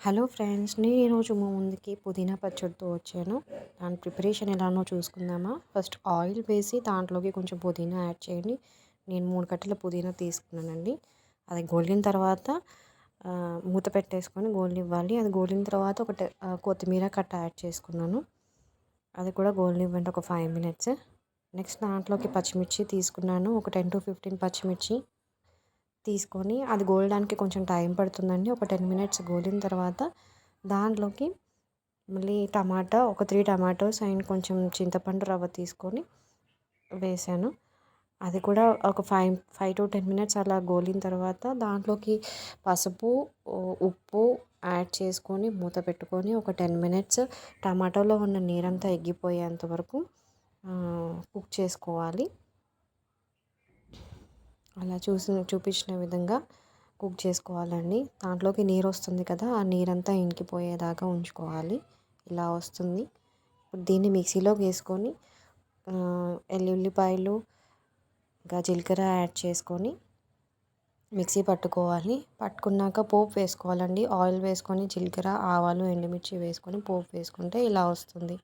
Hello friends, నేను ఈరోజు మీ ముందుకి పుదీనా పచ్చడితో వచ్చాను. దాని ప్రిపరేషన్ ఎలానో చూసుకుందామా. ఫస్ట్ ఆయిల్ వేసి దాంట్లోకి కొంచెం పుదీనా యాడ్ చేయండి. నేను 3 కట్టల పుదీనా తీసుకున్నానండి. అది గోలిన తర్వాత మూత పెట్టేసుకొని గోలనివ్వాలి. అది గోలిన తర్వాత కొత్తిమీర కట్ట యాడ్ చేసుకున్నాను. అది కూడా గోలనివ్వండి ఒక 5 మినిట్స్. నెక్స్ట్ దాంట్లోకి పచ్చిమిర్చి తీసుకున్నాను. ఒక 10 to 15 పచ్చిమిర్చి తీసుకొని అది గోలడానికి కొంచెం టైం పడుతుందండి. ఒక 10 మినిట్స్ గోలిన తర్వాత దాంట్లోకి మళ్ళీ ఒక 3 టమాటోస్ అండ్ కొంచెం చింతపండు రవ్వ తీసుకొని వేసాను. అది కూడా ఒక 5 to 10 మినిట్స్ అలా గోలిన తర్వాత దాంట్లోకి పసుపు, ఉప్పు యాడ్ చేసుకొని మూత పెట్టుకొని ఒక 10 మినిట్స్ టమాటోలో ఉన్న నీరంతా ఎగ్గిపోయేంత వరకు కుక్ చేసుకోవాలి. అలా చూపించిన విధంగా కుక్ చేసుకోవాలండి. దాంట్లోకి నీరు వస్తుంది కదా, ఆ నీరంతా ఇంకిపోయేదాకా ఉంచుకోవాలి. ఇలా వస్తుంది. ఇప్పుడు దీన్ని మిక్సీలోకి వేసుకొని ఎల్లుల్లిపాయలు ఇంకా జీలకర్ర యాడ్ చేసుకొని మిక్సీ పట్టుకోవాలి. పట్టుకున్నాక పోపు వేసుకోవాలండి. ఆయిల్ వేసుకొని జీలకర్ర, ఆవాలు, ఎండుమిర్చి వేసుకొని పోపు వేసుకుంటే ఇలా వస్తుంది.